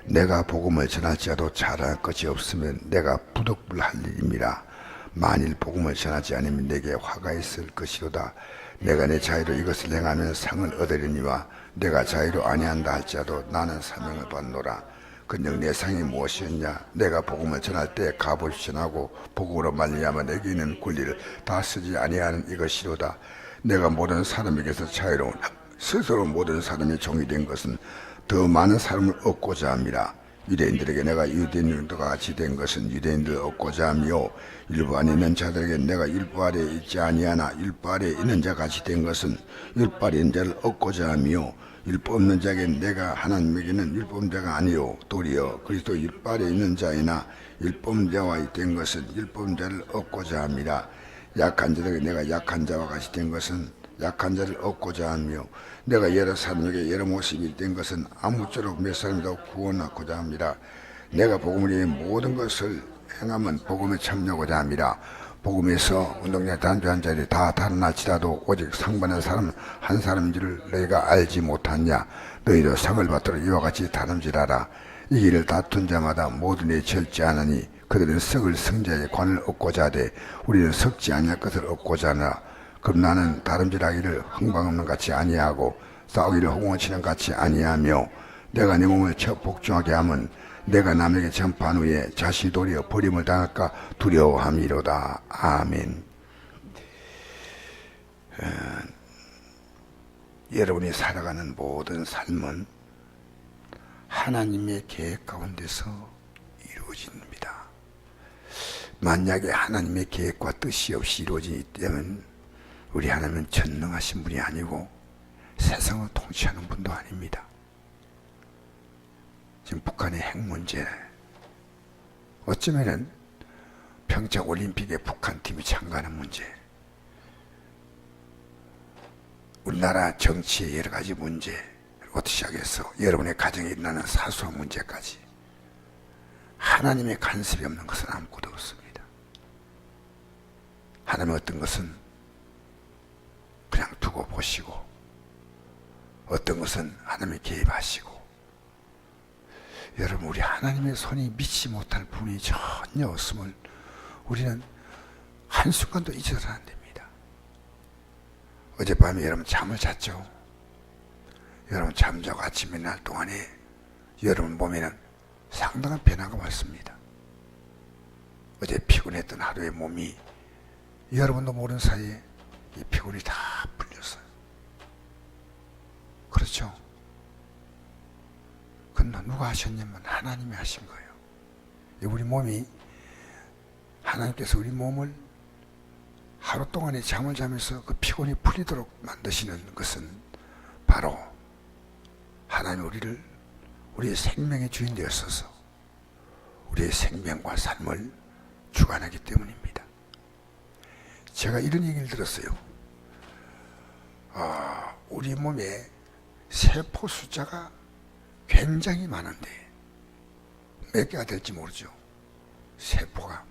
내가 복음을 전할지라도 자랑할 것이 없으면 내가 부득불할 일입니다. 만일 복음을 전하지 않으면 내게 화가 있을 것이로다. 내가 내 자유로 이것을 행하면 상을 얻으려니와 내가 자유로 아니한다 할지라도 나는 사명을 받노라. 근즉 내 상이 무엇이었냐? 내가 복음을 전할 때 값을 전하고 복음으로 말미암아 내게 있는 권리를 다 쓰지 아니하는 이것이로다. 내가 모든 사람에게서 자유로운 스스로 모든 사람의 종이 된 것은 더 많은 사람을 얻고자 함이라. 유대인들에게 내가 유대인들과 같이 된 것은 유대인들을 얻고자 하며 율법 안에 있는 자들에게 내가 율법 아래 있지 아니하나 율법 아래 있는 자 같이 된 것은 율법 아래 있는 자를 얻고자 하며 율법 없는 자에게 내가 하나님에게는 율법 없는 자가 아니요 도리어 그리스도 율법 아래 있는 자이나 율법 없는 자와 된 것은 율법 없는 자를 얻고자 함이라. 약한 자들에게 내가 약한 자와 같이 된 것은 약한 자를 얻고자 하며 내가 여러 사람에게 여러 모습이 된 것은 아무쪼록 몇 사람이라도 구원하고자 합니다. 내가 복음을 위해 모든 것을 행하면 복음에 참여하고자 합니다. 복음에서 운동장 단주 한 자들이 다 달아날지라도 오직 상 받는 사람 한 사람인 줄 너희가 알지 못하냐? 너희도 상을 받도록 이와 같이 다름질하라. 이 길을 다툰 자마다 모든 일에 절제하느니 그들은 썩을 성자의 관을 얻고자 하되 우리는 썩지 아니할 것을 얻고자 하나. 그럼 나는 다름질하기를 흥방없는 같이 아니하고 싸우기를 호공치는 같이 아니하며 내가 내 몸을 복종하게 하면 내가 남에게 전파한 후에 자신이 도리어 버림을 당할까 두려워함이로다. 아멘. 여러분이 살아가는 모든 삶은 하나님의 계획 가운데서 이루어집니다. 만약에 하나님의 계획과 뜻이 없이 이루어지다면 우리 하나님은 전능하신 분이 아니고 세상을 통치하는 분도 아닙니다. 지금 북한의 핵 문제, 어쩌면은 평창 올림픽에 북한 팀이 참가하는 문제, 우리나라 정치의 여러 가지 문제부터 시작해서 여러분의 가정에 일어나는 사소한 문제까지 하나님의 간섭이 없는 것은 아무것도 없습니다. 하나님의 어떤 것은 그냥 두고 보시고 어떤 것은 하나님이 개입하시고 여러분 우리 하나님의 손이 미치 못할 부분이 전혀 없음을 우리는 한순간도 잊어서는 안 됩니다. 어젯밤에 여러분 잠을 잤죠? 여러분 잠자고 아침에 날 동안에 여러분 몸에는 상당한 변화가 왔습니다. 어제 피곤했던 하루의 몸이 여러분도 모르는 사이에 이 피곤이 다 풀렸어요. 그렇죠? 그건 누가 하셨냐면 하나님이 하신 거예요. 우리 몸이 하나님께서 우리 몸을 하루 동안에 잠을 자면서 그 피곤이 풀리도록 만드시는 것은 바로 하나님이 우리의 생명의 주인 되었어서 우리의 생명과 삶을 주관하기 때문입니다. 제가 이런 얘기를 들었어요. 우리 몸에 세포 숫자가 굉장히 많은데 몇 개가 될지 모르죠. 세포가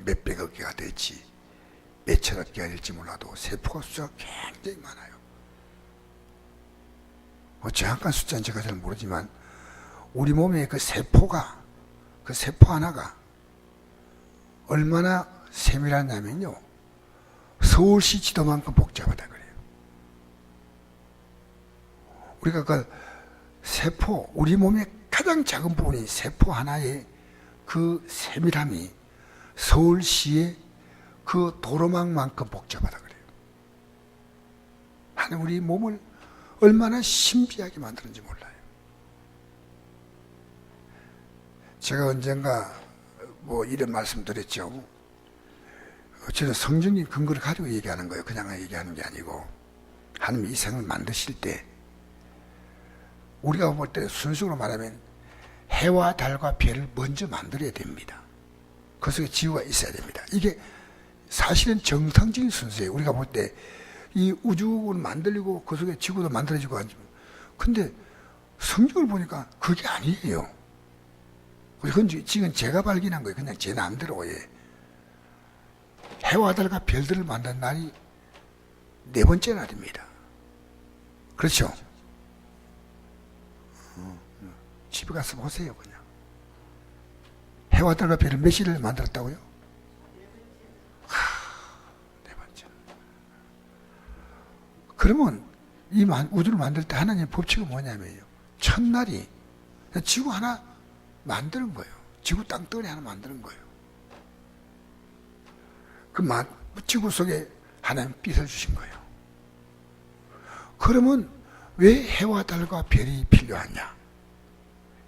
몇백억 개가 될지 몇천억 개가 될지 몰라도 세포 숫자가 굉장히 많아요. 정확한 숫자는 제가 잘 모르지만 우리 몸에 그 세포 하나가 얼마나 세밀하냐면요, 서울시 지도만큼 복잡하다 그래요. 우리가 그 세포, 우리 몸의 가장 작은 부분인 세포 하나의 그 세밀함이 서울시의 그 도로망만큼 복잡하다 그래요. 하나님 우리 몸을 얼마나 신비하게 만드는지 몰라요. 제가 언젠가 이런 말씀 드렸죠. 저는 성경의 근거를 가지고 얘기하는 거예요. 그냥 얘기하는 게 아니고 하나님이 이 세상을 만드실 때 우리가 볼 때 순수로 말하면 해와 달과 별을 먼저 만들어야 됩니다. 그 속에 지구가 있어야 됩니다. 이게 사실은 정상적인 순서예요. 우리가 볼 때 이 우주를 만들고 그 속에 지구도 만들어지고 하죠. 근데 성경을 보니까 그게 아니에요. 그건 지금 제가 발견한 거예요. 그냥 제 마음대로. 해와 달과 별들을 만든 날이 4번째 날입니다. 그렇죠? 집에 가서 보세요. 그냥 해와 달과 별을 몇 시를 만들었다고요? 네 번째. 그러면 이 우주를 만들 때 하나님의 법칙은 뭐냐면요, 첫날이 지구 하나 만드는 거예요. 지구 땅덩어리 하나 만드는 거예요. 그 지구 속에 하나님 빛을 주신 거예요. 그러면 왜 해와 달과 별이 필요하냐?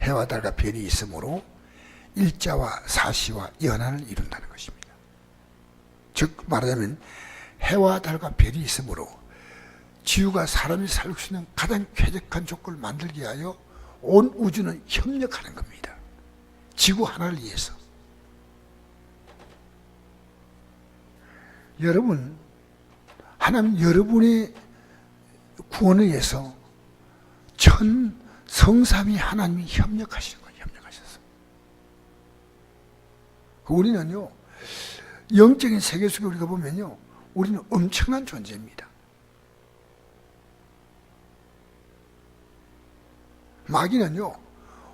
해와 달과 별이 있으므로 일자와 사시와 연한을 이룬다는 것입니다. 즉 말하자면 해와 달과 별이 있으므로 지구가 사람이 살 수 있는 가장 쾌적한 조건을 만들기 위하여 온 우주는 협력하는 겁니다. 지구 하나를 위해서. 여러분, 하나님 여러분의 구원을 위해서 전 성삼위 하나님이 협력하시는 거예요. 협력하셔서. 우리는요, 영적인 세계 속에 우리가 보면요, 우리는 엄청난 존재입니다. 마귀는요,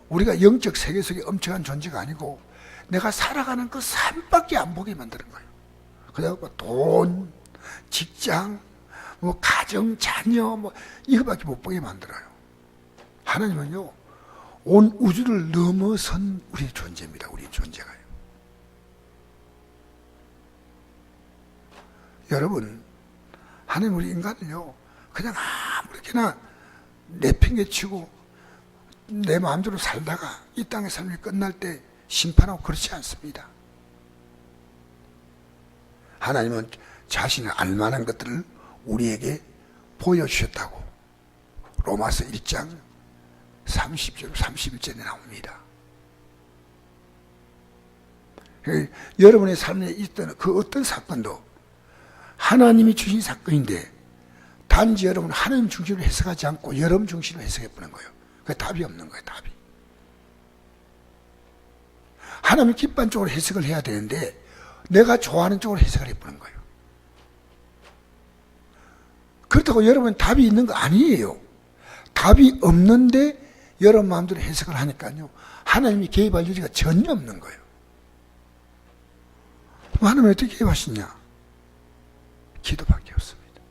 우리가 영적 세계 속에 엄청난 존재가 아니고 내가 살아가는 그 삶밖에 안 보게 만드는 거예요. 그래서 돈, 직장, 뭐 가정, 자녀, 뭐 이거밖에 못 보게 만들어요. 하나님은요, 온 우주를 넘어선 우리의 존재입니다. 우리의 존재가요. 여러분, 하나님 우리 인간은요, 그냥 아무렇게나 내팽개치고 내 마음대로 살다가 이 땅의 삶이 끝날 때 심판하고 그렇지 않습니다. 하나님은 자신의 알만한 것들을 우리에게 보여주셨다고 로마서 1장 30절 31절에 나옵니다. 여러분의 삶에 있던 그 어떤 사건도 하나님이 주신 사건인데 단지 여러분 하나님 중심으로 해석하지 않고 여러분 중심으로 해석해보는 거예요. 그 답이 없는 거예요. 답이. 하나님 기뻐하는 쪽으로 해석을 해야 되는데 내가 좋아하는 쪽으로 해석을 해보는 거예요. 그렇다고 여러분 답이 있는 거 아니에요. 답이 없는데 여러분 마음대로 해석을 하니까요, 하나님이 개입할 여지가 전혀 없는 거예요. 하나님이 어떻게 개입하시냐? 기도밖에 없습니다.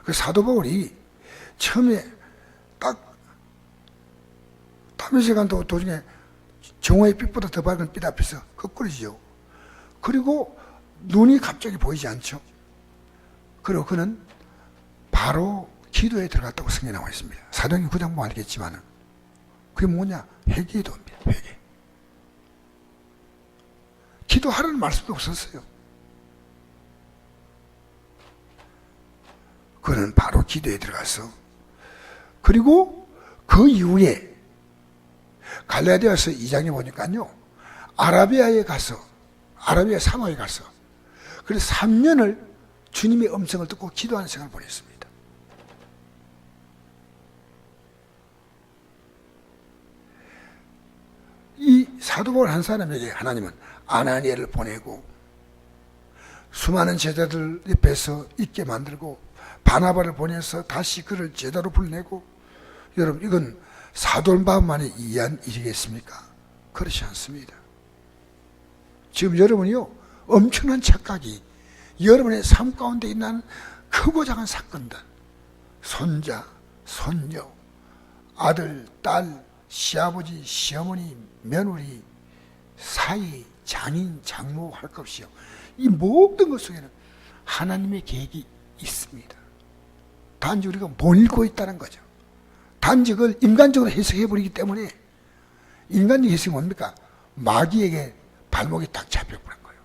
그 사도 바울이 처음에 딱 다메섹 간 도중에 정오의 빛보다 더 밝은 빛 앞에서 거꾸로지죠. 그리고 눈이 갑자기 보이지 않죠. 그리고 그는 바로 기도에 들어갔다고 성경에 나와 있습니다. 사도행전 9장 보면 알겠지만 그게 뭐냐? 회개기도입니다. 회개. 기도하라는 말씀도 없었어요. 그는 바로 기도에 들어가서, 그리고 그 이후에 갈라디아서 2장에 보니까요, 아라비아에 가서, 아라비아 사막에 가서 그래서 3년을 주님의 음성을 듣고 기도하는 시간을 보냈습니다. 이 사도 바울 한 사람에게 하나님은 아나니아를 보내고 수많은 제자들 옆에서 있게 만들고 바나바를 보내서 다시 그를 제자로 불러내고, 여러분 이건 사도만이 이해한 일이겠습니까? 그렇지 않습니다. 지금 여러분이요, 엄청난 착각이 여러분의 삶 가운데 있는 크고 작은 사건들, 손자, 손녀, 아들, 딸, 시아버지, 시어머니, 며느리, 사위, 장인, 장모 할 것 없이요, 이 모든 것 속에는 하나님의 계획이 있습니다. 단지 우리가 못 읽고 있다는 거죠. 단지 그걸 인간적으로 해석해버리기 때문에, 인간적 해석이 뭡니까? 마귀에게 발목이 딱 잡혀버린 거예요.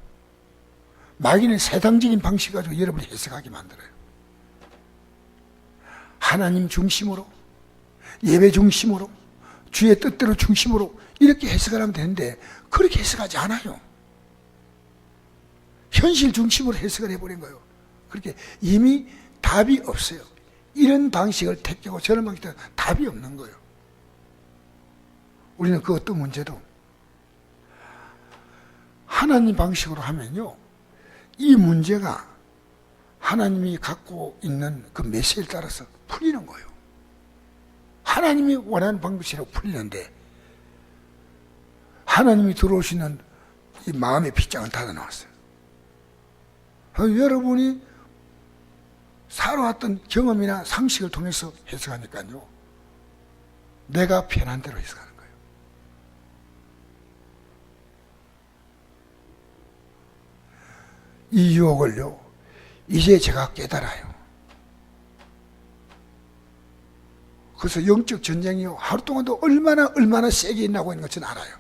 마귀는 세상적인 방식 가지고 여러분을 해석하게 만들어요. 하나님 중심으로, 예배 중심으로, 주의 뜻대로 중심으로 이렇게 해석을 하면 되는데 그렇게 해석하지 않아요. 현실 중심으로 해석을 해버린 거예요. 그렇게 이미 답이 없어요. 이런 방식을 택하고 저런 방식을 답이 없는 거예요. 우리는 그 어떤 문제도 하나님 방식으로 하면요, 이 문제가 하나님이 갖고 있는 그 메시지를 따라서 풀리는 거예요. 하나님이 원하는 방식으로 풀리는데 하나님이 들어오시는 이 마음의 빗장은 닫아 나왔어요. 여러분이 살아왔던 경험이나 상식을 통해서 해석하니까요, 내가 편한 대로 해석하는 거예요. 이 유혹을요, 이제 제가 깨달아요. 그래서 영적 전쟁이요, 하루 동안도 얼마나 세게 있나고 있는 것 저는 알아요.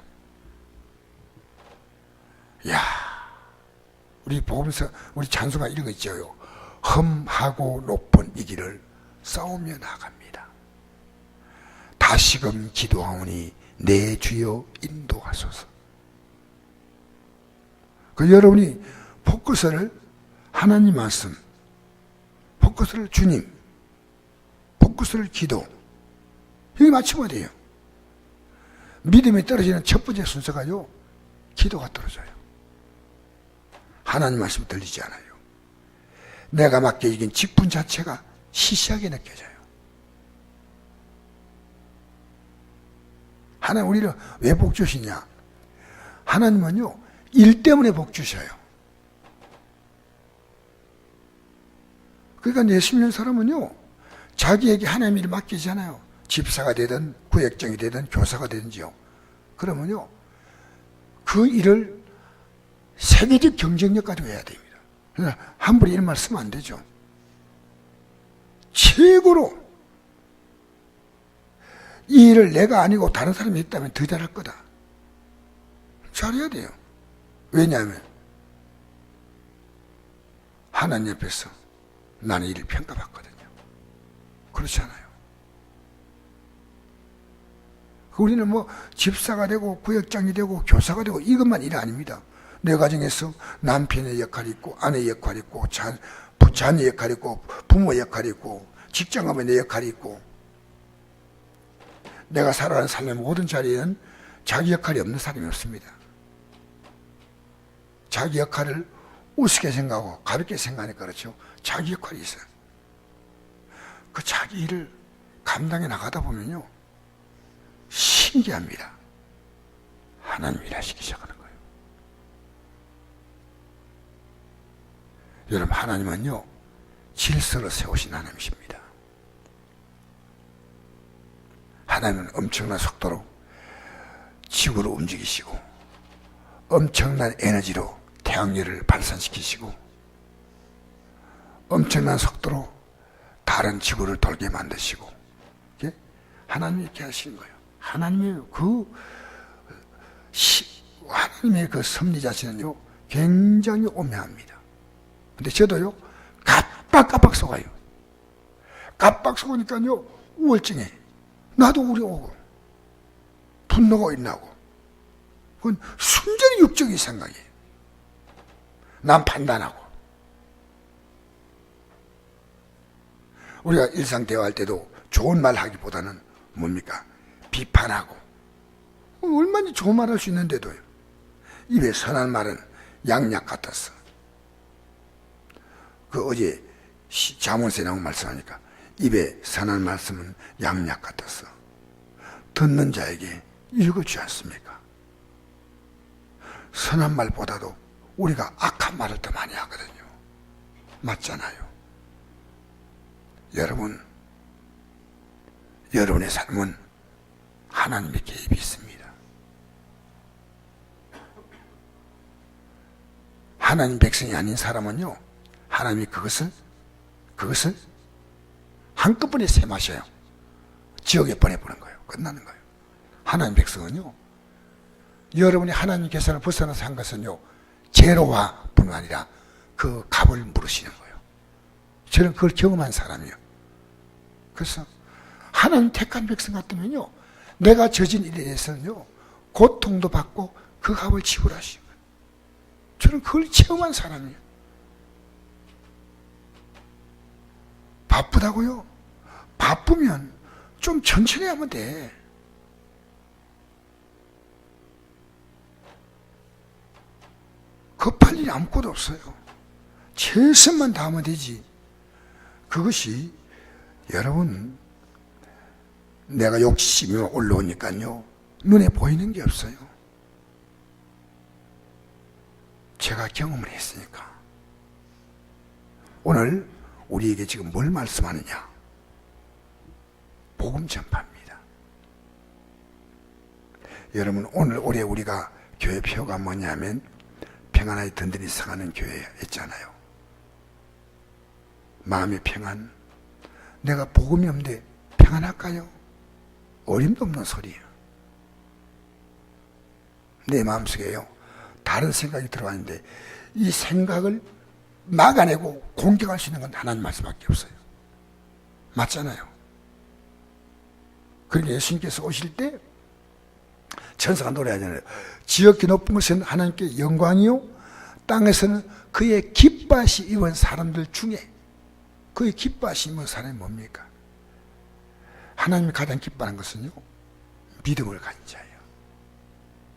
야, 우리 복음서, 우리 찬송가 이런 거 있죠. 험하고 높은 이 길을 싸우며 나갑니다. 다시금 기도하오니 내 주여 인도하소서. 그 여러분이 포커스를 하나님 말씀, 포커스를 주님, 포커스를 기도, 여기 맞추면 돼요. 믿음이 떨어지는 첫 번째 순서가요, 기도가 떨어져요. 하나님 말씀이 들리지 않아요. 내가 맡겨 이긴 직분 자체가 시시하게 느껴져요. 하나님 우리를 왜 복 주시냐? 하나님은요, 일 때문에 복 주셔요. 그러니까 내 10년 사람은요, 자기에게 하나님 일을 맡기잖아요. 집사가 되든 구역장이 되든 교사가 되든지요. 그러면요, 그 일을 세계적 경쟁력까지 해야 됩니다. 함부로 이런 말 쓰면 안 되죠. 최고로 이 일을 내가 아니고 다른 사람이 했다면 더 잘할 거다. 잘해야 돼요. 왜냐하면 하나님 옆에서 나는 일을 평가받거든요. 그렇지 않아요? 우리는 뭐 집사가 되고 구역장이 되고 교사가 되고 이것만 일이 아닙니다. 내 가정에서 남편의 역할이 있고 아내의 역할이 있고 자녀의 역할이 있고 부모의 역할이 있고 직장 가면 내 역할이 있고, 내가 살아가는 삶의 모든 자리에는 자기 역할이 없는 사람이 없습니다. 자기 역할을 우습게 생각하고 가볍게 생각하니까 그렇죠. 자기 역할이 있어요. 그 자기 일을 감당해 나가다 보면요, 신기합니다. 하나님 일하시기 시작하는 거예요. 여러분, 하나님은요, 질서를 세우신 하나님이십니다. 하나님은 엄청난 속도로 지구를 움직이시고 엄청난 에너지로 태양열을 발산시키시고 엄청난 속도로 다른 지구를 돌게 만드시고, 하나님이 이렇게 하시는 거예요. 하나님의 그 섭리 자체는요, 굉장히 오묘합니다. 근데 저도요, 깜빡 속아요. 깜빡 속으니까요, 우울증에 나도 우려오고 분노가 일어나고, 그건 순전히 육적인 생각이에요. 난 판단하고. 우리가 일상 대화할 때도 좋은 말 하기보다는 뭡니까? 비판하고. 얼마나 좋은 말 할 수 있는데도요, 입에 선한 말은 양약 같았어. 그 어제 잠언서에 나온 말씀하니까 입에 선한 말씀은 양약 같았어. 듣는 자에게 읽어주지 않습니까? 선한 말보다도 우리가 악한 말을 더 많이 하거든요. 맞잖아요. 여러분, 여러분의 삶은 하나님의 개입이 있습니다. 하나님 백성이 아닌 사람은요, 하나님이 그것을 한꺼번에 세마셔요. 지옥에 보내보는 거예요. 끝나는 거예요. 하나님 백성은요, 여러분이 하나님 계산을 벗어나서 한 것은요, 제로와 뿐 아니라 그 값을 물으시는 거예요. 저는 그걸 경험한 사람이에요. 그래서 하나님 택한 백성 같으면요, 내가 저진 일에 대해서는요, 고통도 받고 그 값을 지불하시는 거예요. 저는 그걸 체험한 사람이에요. 바쁘다고요? 바쁘면 좀 천천히 하면 돼. 급할 일이 아무것도 없어요. 최선만 다하면 되지. 그것이 여러분, 내가 욕심이 올라오니까요, 눈에 보이는 게 없어요. 제가 경험을 했으니까. 오늘 우리에게 지금 뭘 말씀하느냐? 복음 전파입니다. 여러분, 오늘 올해 우리가 교회 표가 뭐냐면 평안하게 든든히 성하는 교회였잖아요. 마음의 평안. 내가 복음이 없는데 평안할까요? 어림도 없는 소리예요. 내 마음속에요, 다른 생각이 들어왔는데 이 생각을 막아내고 공격할 수 있는 건 하나님 말씀밖에 없어요. 맞잖아요. 그러니까 예수님께서 오실 때 천사가 노래하잖아요. 지극히 높은 것은 하나님께 영광이요, 땅에서는 그의 기뻐하시 입은 사람들 중에, 그의 기뻐하시 입은 사람이 뭡니까? 하나님이 가장 기뻐하는 것은요, 믿음을 가진 자예요.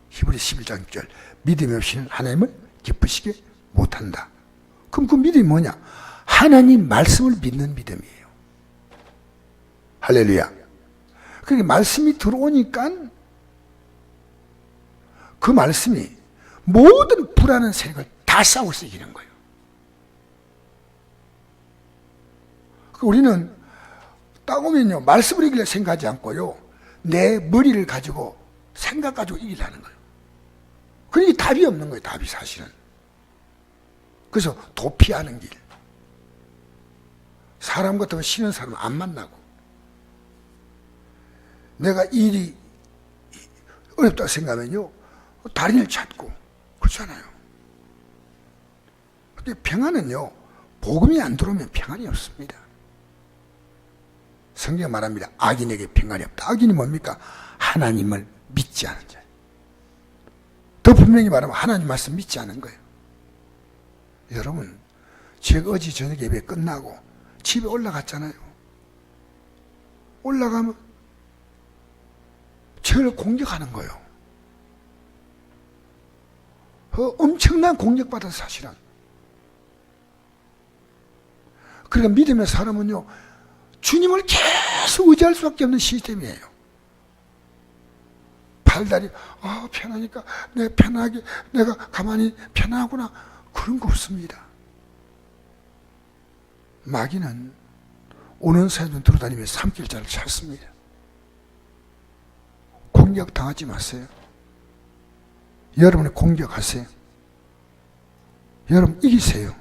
히브리 11장 6절, 믿음이 없이는 하나님을 기쁘시게 못한다. 그럼 그 믿음이 뭐냐? 하나님 말씀을 믿는 믿음이에요. 할렐루야. 그러니까 말씀이 들어오니까 그 말씀이 모든 불안한 세력을 다 싸워서 이기는 거예요. 우리는 딱 오면요, 말씀을 이기려 생각하지 않고요, 내 머리를 가지고 생각 가지고 이기려는 거예요. 그러니까 답이 없는 거예요. 답이 사실은. 그래서 도피하는 길. 사람 같으면 싫은 사람 안 만나고, 내가 일이 어렵다고 생각하면요, 다른 일 찾고 그렇잖아요. 근데 평안은요, 복음이 안 들어오면 평안이 없습니다. 성경 말합니다. 악인에게 평안이 없다. 악인이 뭡니까? 하나님을 믿지 않은 자예요. 더 분명히 말하면 하나님 말씀 믿지 않은 거예요. 여러분, 제가 어제 저녁 예배 끝나고 집에 올라갔잖아요. 올라가면 저를 공격하는 거예요. 엄청난 공격받은 사실은. 그러니까 믿음의 사람은요, 주님을 계속 의지할 수밖에 없는 시스템이에요. 팔다리, 편하니까 내가 편하게, 내가 가만히 편하구나, 그런 거 없습니다. 마귀는 오는 사람들 들어다니며 삼킬자를 찾습니다. 공격당하지 마세요. 여러분이 공격하세요. 여러분 이기세요.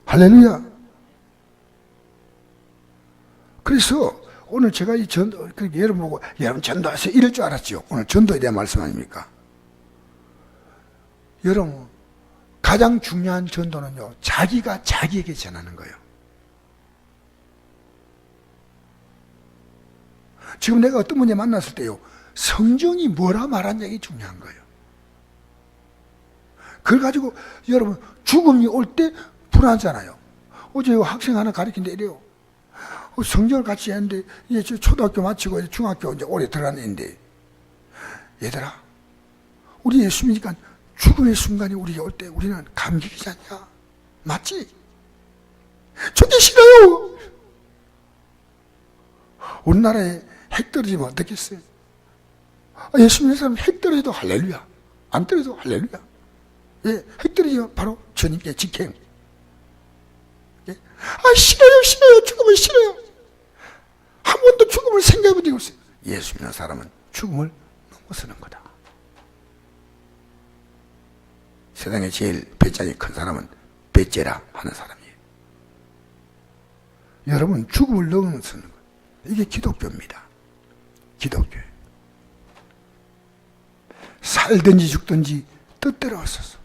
할렐루야. 그래서 오늘 제가 여러분 보고 여러분 전도하세요 이럴 줄 알았죠. 오늘 전도에 대한 말씀 아닙니까? 여러분, 가장 중요한 전도는요, 자기가 자기에게 전하는 거예요. 지금 내가 어떤 분이 만났을 때요, 성경이 뭐라 말한 얘기 중요한 거예요. 그걸 가지고 여러분 죽음이 올 때 불안하잖아요. 어제 학생 하나 가르치는데 이래요. 성경을 같이 했는데 이제 초등학교 마치고 이제 중학교 이제 올해 들어갔는데, 얘들아, 우리 예수 믿으니까 죽음의 순간이 우리에게 올 때 우리는 감격이지 않냐? 맞지? 죽기 싫어요. 우리나라에 핵 떨어지면 어떻겠어요? 예수 믿는 사람 핵 떨어져도 할렐루야, 안 떨어져도 할렐루야. 예, 핵 떨어지면 바로 주님께 직행. 예? 싫어요, 싫어요, 죽음을 싫어요. 한 번도 죽음을 생각해 본 적이 없어요. 예수 믿는 사람은 죽음을 넘어서는 거다. 세상에 제일 배짱이 큰 사람은 배째라 하는 사람이에요. 여러분, 죽음을 넘어서는 거예요. 이게 기독교입니다. 기독교. 살든지 죽든지 뜻대로 왔었어.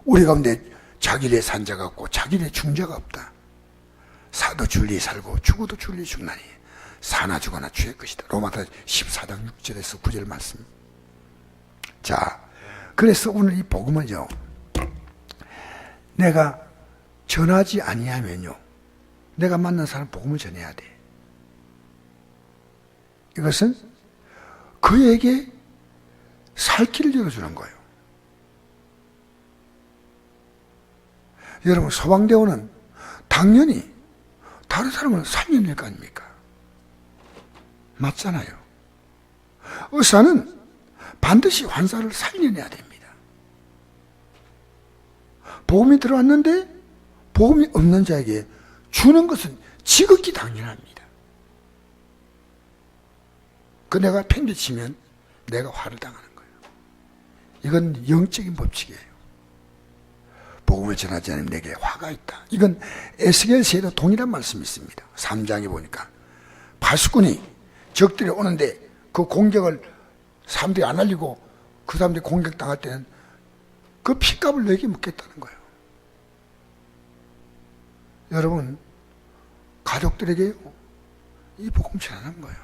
우리 가운데 자기네 산 자가 없고 자기네 죽은 자가 없다. 사도 줄리 살고 죽어도 줄리 죽나니 사나 죽어나 주의 것이다. 로마서 14장 6절에서 9절 말씀. 자, 그래서 오늘 이 복음은요, 내가 전하지 아니하면요, 내가 만난 사람 복음을 전해야 돼. 이것은 그에게 살 길을 열어주는 거예요. 여러분, 소방대원은 당연히 다른 사람을 살려낼 거 아닙니까? 맞잖아요. 의사는 반드시 환자를 살려내야 됩니다. 복음이 들어왔는데 복음이 없는 자에게 주는 것은 지극히 당연합니다. 그 내가 팽개치면 내가 화를 당하는 거예요. 이건 영적인 법칙이에요. 복음을 전하지 않으면 내게 화가 있다. 이건 에스겔서에도 동일한 말씀이 있습니다. 3장에 보니까 파수꾼이 적들이 오는데 그 공격을 사람들이 안 알리고 그 사람들이 공격당할 때는 그 핏값을 너에게 묻겠다는 거예요. 여러분, 가족들에게 이 복음 전하는 거예요.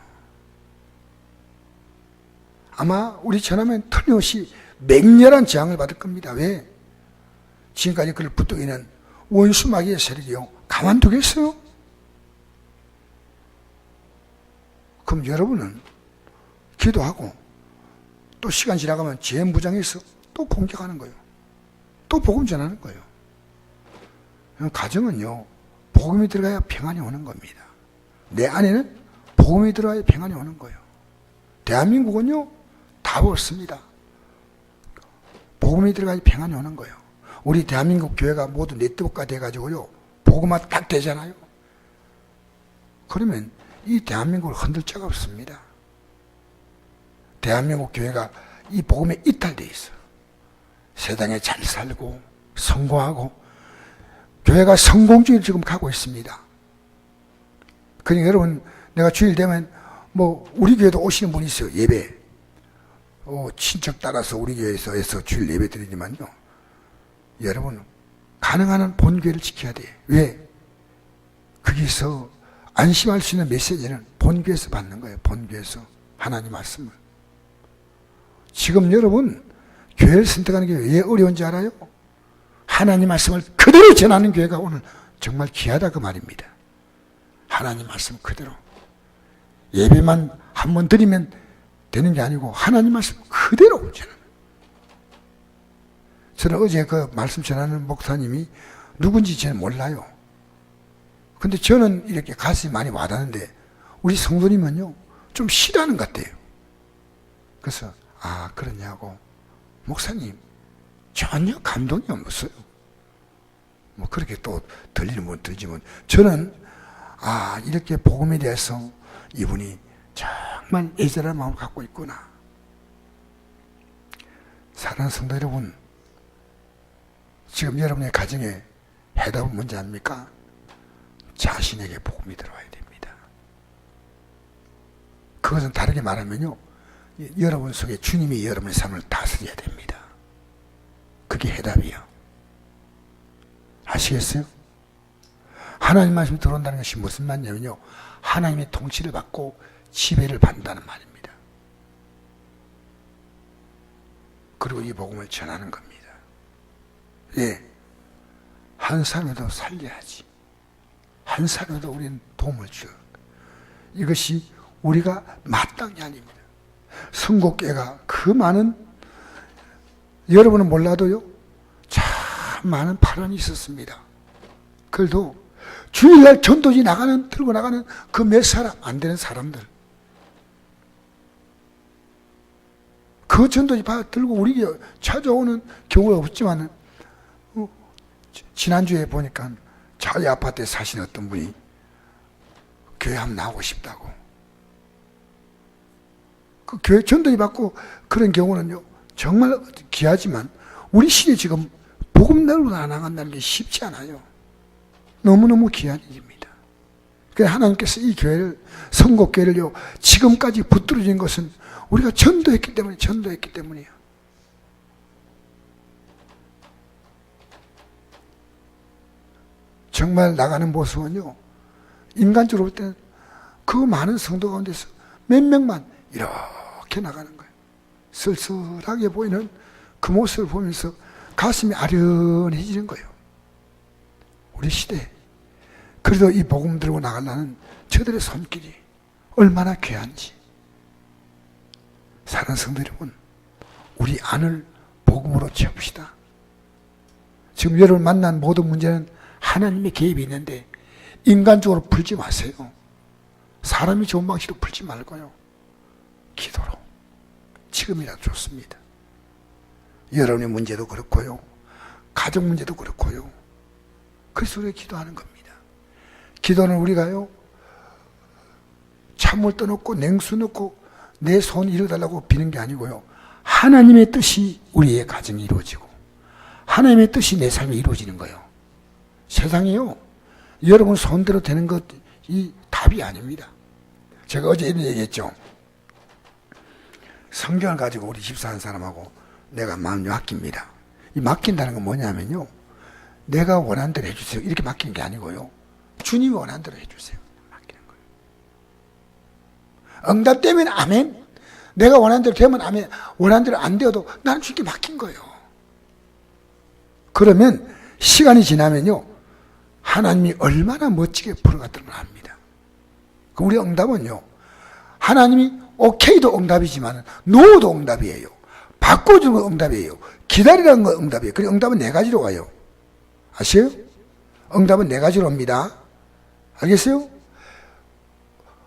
아마 우리 전하면 틀림없이 맹렬한 저항을 받을 겁니다. 왜? 지금까지 그를 붙들기는 원수 마귀의 세력이요. 가만두겠어요? 그럼 여러분은 기도하고 또 시간 지나가면 재무장해서 또 공격하는 거예요. 또 복음 전하는 거예요. 가정은요, 복음이 들어가야 평안이 오는 겁니다. 내 안에는 복음이 들어가야 평안이 오는 거예요. 대한민국은요, 답 없습니다. 복음이 들어가야 평안이 오는 거예요. 우리 대한민국 교회가 모두 네트워크가 돼가지고요, 복음화 딱 되잖아요. 그러면 이 대한민국을 흔들 자가 없습니다. 대한민국 교회가 이 복음에 이탈돼 있어. 세상에 잘 살고 성공하고 교회가 성공주의를 지금 가고 있습니다. 그러니까 여러분, 내가 주일 되면 뭐 우리 교회도 오시는 분이 있어요. 예배. 친척 따라서 우리 교회에서 주일 예배 드리지만요, 여러분 가능한 한 본교회를 지켜야 돼. 왜? 거기서 안심할 수 있는 메시지는 본교회에서 받는 거예요. 본교회에서 하나님 말씀을. 지금 여러분 교회를 선택하는 게 왜 어려운지 알아요? 하나님 말씀을 그대로 전하는 교회가 오늘 정말 귀하다 그 말입니다. 하나님 말씀 그대로. 예배만 한 번 드리면 되는 게 아니고 하나님 말씀 그대로 전하는. 저는 어제 그 말씀 전하는 목사님이 누군지 저는 몰라요. 근데 저는 이렇게 가슴이 많이 와닿는데 우리 성도님은요 좀 싫어하는 것 같아요. 그래서 그러냐고. 목사님 전혀 감동이 없어요. 뭐 그렇게 또 들리는 분 들지만 저는 이렇게 복음에 대해서 이분이 정말 애절한 마음을 갖고 있구나. 사랑하는 성도 여러분, 지금 여러분의 가정에 해답은 뭔지 압니까? 자신에게 복음이 들어와야 됩니다. 그것은 다르게 말하면요, 여러분 속에 주님이 여러분의 삶을 다스려야 됩니다. 그게 해답이에요. 아시겠어요? 하나님 말씀이 들어온다는 것이 무슨 말이냐면요, 하나님의 통치를 받고 지배를 받는다는 말입니다. 그리고 이 복음을 전하는 겁니다. 예, 한 사람이라도 살려야지. 한 사람이라도 우리는 도움을 줘야. 이것이 우리가 마땅히 아닙니다. 선곡교회가 그 많은, 여러분은 몰라도요, 참 많은 파란이 있었습니다. 그래도 주일날 전도지 들고 나가는 그 몇 사람 안 되는 사람들, 그 전도지 들고 우리 교회 찾아오는 경우가 없지만, 지난주에 보니까 자기 아파트에 사시는 어떤 분이 교회 한번 나오고 싶다고. 그 교회 전도지 받고 그런 경우는요, 정말 귀하지만 우리 시대에 지금 복음 내로 나간다는 게 쉽지 않아요. 너무너무 귀한 일입니다. 그래서 하나님께서 이 교회를, 선곡교회를요, 지금까지 붙들어진 것은 우리가 전도했기 때문이에요. 정말 나가는 모습은요, 인간적으로 볼 때는 그 많은 성도 가운데서 몇 명만 이렇게 나가는 거예요. 쓸쓸하게 보이는 그 모습을 보면서 가슴이 아련해지는 거예요. 우리 시대에. 그래도 이 복음 들고 나가려는 저들의 손길이 얼마나 귀한지. 사랑하는 성도 여러분, 우리 안을 복음으로 채웁시다. 지금 여러분 만난 모든 문제는 하나님의 개입이 있는데 인간적으로 풀지 마세요. 사람이 좋은 방식으로 풀지 말고요. 기도로. 지금이라도 좋습니다. 여러분의 문제도 그렇고요. 가족 문제도 그렇고요. 그래서 우리가 기도하는 겁니다. 기도는 우리가요, 찬물 떠놓고 냉수 넣고 내 손 이뤄달라고 비는 게 아니고요. 하나님의 뜻이 우리의 가정이 이루어지고 하나님의 뜻이 내 삶에 이루어지는 거예요. 세상에요, 여러분 손대로 되는 것이 답이 아닙니다. 제가 어제 이런 얘기했죠. 성경을 가지고 우리 집사한 사람하고 내가 마음 맡깁니다. 이 맡긴다는 건 뭐냐면요, 내가 원하는 대로 해주세요 이렇게 맡기는 게 아니고요, 주님이 원하는 대로 해주세요 맡기는 거예요. 응답되면 아멘, 내가 원하는 대로 되면 아멘, 원하는 대로 안 되어도 나는 주님께 맡긴 거예요. 그러면 시간이 지나면요, 하나님이 얼마나 멋지게 풀어갔던 걸 압니다. 우리 응답은요, 하나님이 오케이도 응답이지만 노도 응답이에요. 바꿔주는 건 응답이에요. 기다리라는 건 응답이에요. 그리고 응답은 네 가지로 와요. 아세요? 응답은 네 가지로 옵니다. 알겠어요?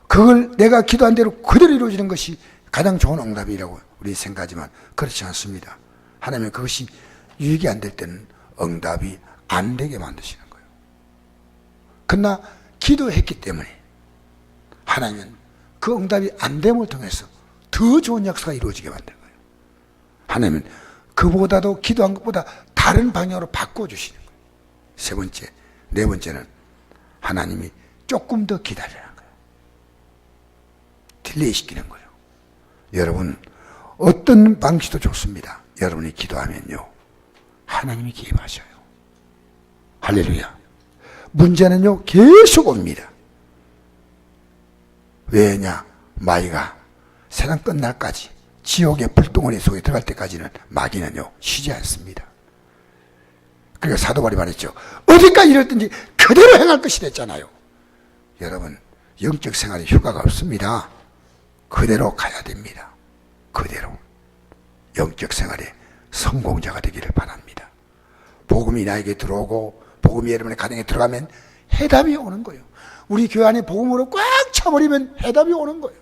그걸 내가 기도한 대로 그대로 이루어지는 것이 가장 좋은 응답이라고 우리 생각하지만 그렇지 않습니다. 하나님은 그것이 유익이 안 될 때는 응답이 안 되게 만드시는 거예요. 그러나 기도했기 때문에 하나님은 그 응답이 안 됨을 통해서 더 좋은 역사가 이루어지게 만든 거예요. 하나님은 그보다도 기도한 것보다 다른 방향으로 바꿔주시는 거예요. 세 번째, 네 번째는 하나님이 조금 더 기다리라는 거예요. 딜레이 시키는 거예요. 여러분, 어떤 방식도 좋습니다. 여러분이 기도하면요, 하나님이 개입하셔요. 할렐루야. 문제는요, 계속 옵니다. 왜냐? 마귀가 세상 끝날까지 지옥의 불덩어리 속에 들어갈 때까지는 마귀는요, 쉬지 않습니다. 그러니까 사도 바울이 말했죠. 어디까지 이랬든지 그대로 행할 것이 됐잖아요. 여러분, 영적 생활에 휴가가 없습니다. 그대로 가야 됩니다. 그대로. 영적 생활에 성공자가 되기를 바랍니다. 복음이 나에게 들어오고 복음이 여러분의 가정에 들어가면 해답이 오는 거예요. 우리 교회 안에 복음으로 꽉 차버리면 해답이 오는 거예요.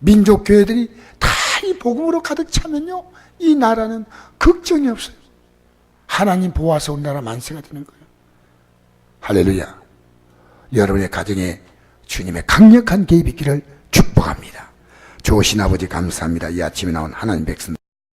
민족 교회들이 다 이 복음으로 가득 차면요, 이 나라는 걱정이 없어요. 하나님 보아서 우리나라 만세가 되는 거예요. 할렐루야. 여러분의 가정에 주님의 강력한 개입이 있기를 축복합니다. 좋으신 아버지 감사합니다. 이 아침에 나온 하나님 백성